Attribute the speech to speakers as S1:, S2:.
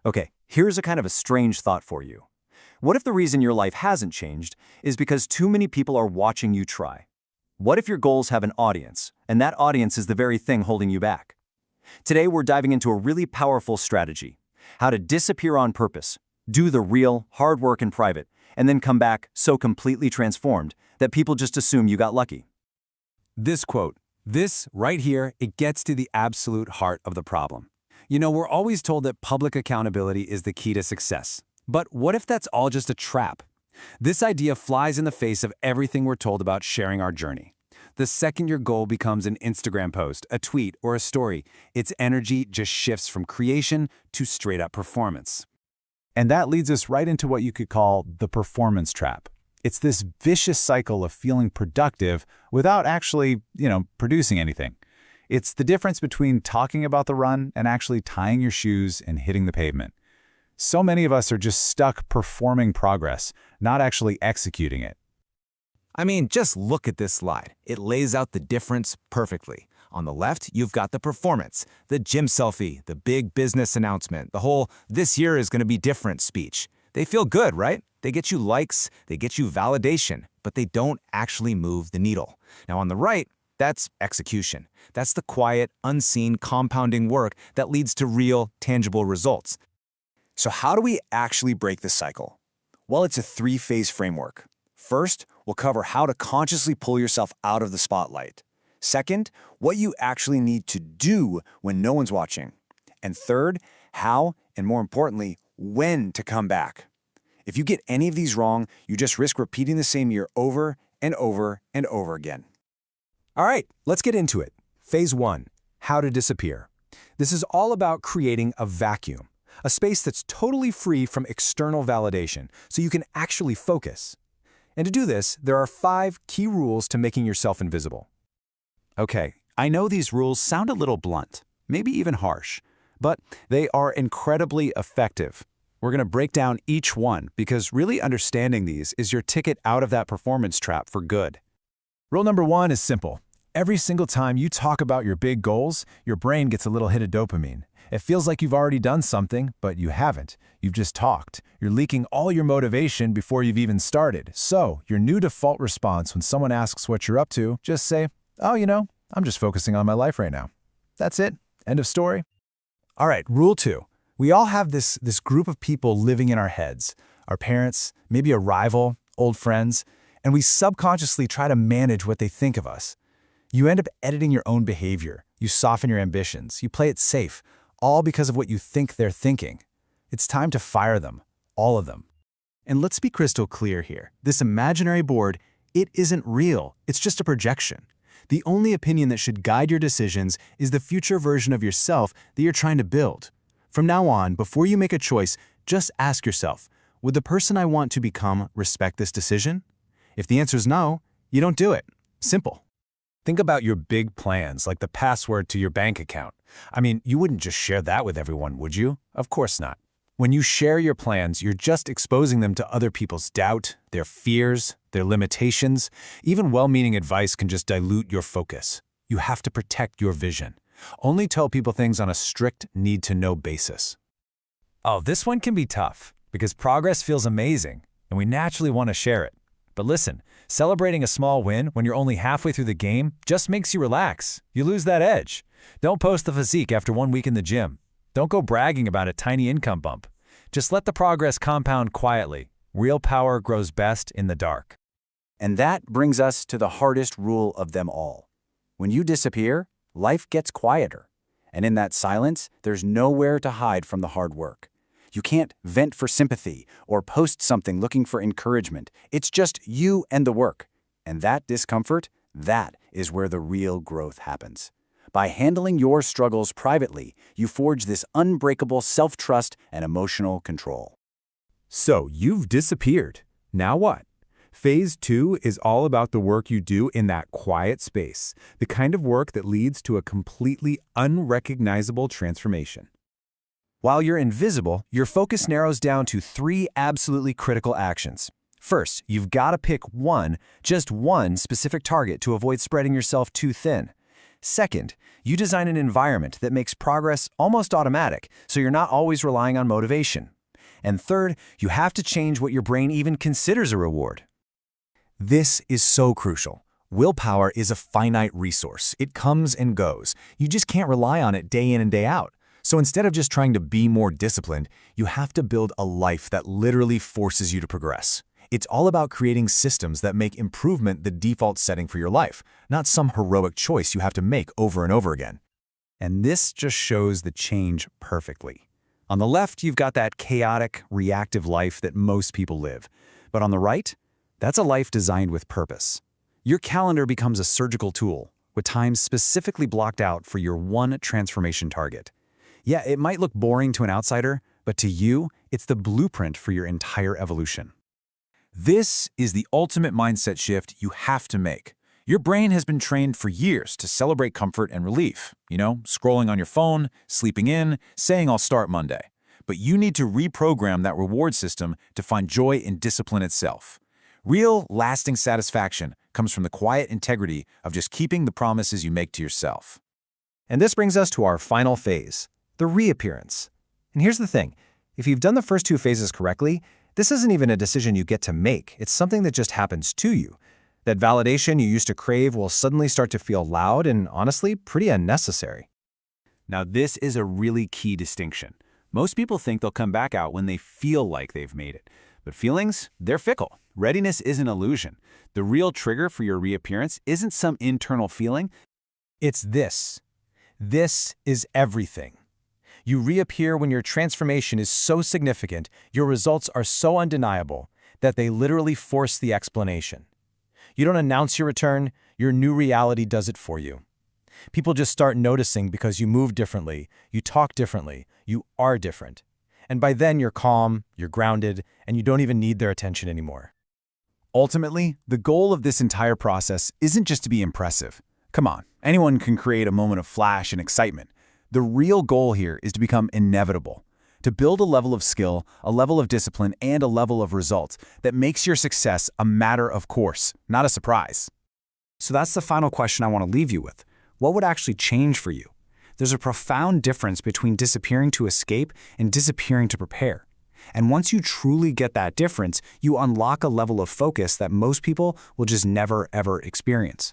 S1: Okay, here's a kind of a strange thought for you. What if the reason your life hasn't changed is because too many people are watching you try? What if your goals have an audience, and that audience is the very thing holding you back? Today, we're diving into a really powerful strategy: how to disappear on purpose, do the real, hard work in private, and then come back so completely transformed that people just assume you got lucky.
S2: This quote, this right here, it gets to the absolute heart of the problem. You know, we're always told that public accountability is the key to success. But what if that's all just a trap? This idea flies in the face of everything we're told about sharing our journey. The second your goal becomes an Instagram post, a tweet, or a story, its energy just shifts from creation to straight-up performance.
S3: And that leads us right into what you could call the performance trap. It's this vicious cycle of feeling productive without actually, producing anything. It's the difference between talking about the run and actually tying your shoes and hitting the pavement. So many of us are just stuck performing progress, not actually executing it.
S4: I mean, just look at this slide. It lays out the difference perfectly. On the left, you've got the performance, the gym selfie, the big business announcement, the whole "this year is going to be different" speech. They feel good, right? They get you likes, they get you validation, but they don't actually move the needle. Now on the right, that's execution. That's the quiet, unseen, compounding work that leads to real, tangible results.
S1: So how do we actually break this cycle? Well, it's a three-phase framework. First, we'll cover how to consciously pull yourself out of the spotlight. Second, what you actually need to do when no one's watching. And third, how, and more importantly, when to come back. If you get any of these wrong, you just risk repeating the same year over and over and over again.
S2: All right, let's get into it. Phase 1, how to disappear. This is all about creating a vacuum, a space that's totally free from external validation, so you can actually focus. And to do this, there are 5 key rules to making yourself invisible.
S3: Okay, I know these rules sound a little blunt, maybe even harsh, but they are incredibly effective. We're going to break down each one because really understanding these is your ticket out of that performance trap for good.
S5: Rule number 1 is simple. Every single time you talk about your big goals, your brain gets a little hit of dopamine. It feels like you've already done something, but you haven't. You've just talked. You're leaking all your motivation before you've even started. So, your new default response when someone asks what you're up to, just say, "Oh, I'm just focusing on my life right now." That's it. End of story.
S2: All right, rule 2. We all have this group of people living in our heads, our parents, maybe a rival, old friends, and we subconsciously try to manage what they think of us. You end up editing your own behavior. You soften your ambitions. You play it safe, all because of what you think they're thinking. It's time to fire them, all of them. And let's be crystal clear here. This imaginary board, it isn't real. It's just a projection. The only opinion that should guide your decisions is the future version of yourself that you're trying to build. From now on, before you make a choice, just ask yourself, would the person I want to become respect this decision? If the answer is no, you don't do it. Simple. Think about your big plans, like the password to your bank account. I mean, you wouldn't just share that with everyone, would you? Of course not. When you share your plans, you're just exposing them to other people's doubt, their fears, their limitations. Even well-meaning advice can just dilute your focus. You have to protect your vision. Only tell people things on a strict need-to-know basis. Oh, this one can be tough, because progress feels amazing, and we naturally want to share it. But listen, celebrating a small win when you're only halfway through the game just makes you relax. You lose that edge. Don't post the physique after 1 week in the gym. Don't go bragging about a tiny income bump. Just let the progress compound quietly. Real power grows best in the dark.
S1: And that brings us to the hardest rule of them all. When you disappear, life gets quieter. And in that silence, there's nowhere to hide from the hard work. You can't vent for sympathy or post something looking for encouragement. It's just you and the work. And that discomfort, that is where the real growth happens. By handling your struggles privately, you forge this unbreakable self-trust and emotional control.
S2: So, you've disappeared. Now what? Phase 2 is all about the work you do in that quiet space, the kind of work that leads to a completely unrecognizable transformation. While you're invisible, your focus narrows down to 3 absolutely critical actions. First, you've got to pick just one specific target to avoid spreading yourself too thin. Second, you design an environment that makes progress almost automatic, so you're not always relying on motivation. And third, you have to change what your brain even considers a reward. This is so crucial. Willpower is a finite resource. It comes and goes. You just can't rely on it day in and day out. So instead of just trying to be more disciplined, you have to build a life that literally forces you to progress. It's all about creating systems that make improvement the default setting for your life, not some heroic choice you have to make over and over again. And this just shows the change perfectly. On the left, you've got that chaotic, reactive life that most people live. But on the right, that's a life designed with purpose. Your calendar becomes a surgical tool, with times specifically blocked out for your one transformation target. Yeah, it might look boring to an outsider, but to you, it's the blueprint for your entire evolution. This is the ultimate mindset shift you have to make. Your brain has been trained for years to celebrate comfort and relief. Scrolling on your phone, sleeping in, saying I'll start Monday. But you need to reprogram that reward system to find joy in discipline itself. Real, lasting satisfaction comes from the quiet integrity of just keeping the promises you make to yourself. And this brings us to our final phase, the reappearance. And here's the thing. If you've done the first two phases correctly, this isn't even a decision you get to make. It's something that just happens to you. That validation you used to crave will suddenly start to feel loud and, honestly, pretty unnecessary. Now, this is a really key distinction. Most people think they'll come back out when they feel like they've made it. But feelings, they're fickle. Readiness is an illusion. The real trigger for your reappearance isn't some internal feeling. It's this. This is everything. You reappear when your transformation is so significant, your results are so undeniable, that they literally force the explanation. You don't announce your return, your new reality does it for you. People just start noticing because you move differently, you talk differently, you are different. And by then you're calm, you're grounded, and you don't even need their attention anymore. Ultimately, the goal of this entire process isn't just to be impressive. Come on, anyone can create a moment of flash and excitement. The real goal here is to become inevitable, to build a level of skill, a level of discipline, and a level of results that makes your success a matter of course, not a surprise. So that's the final question I want to leave you with. What would actually change for you? There's a profound difference between disappearing to escape and disappearing to prepare. And once you truly get that difference, you unlock a level of focus that most people will just never, ever experience.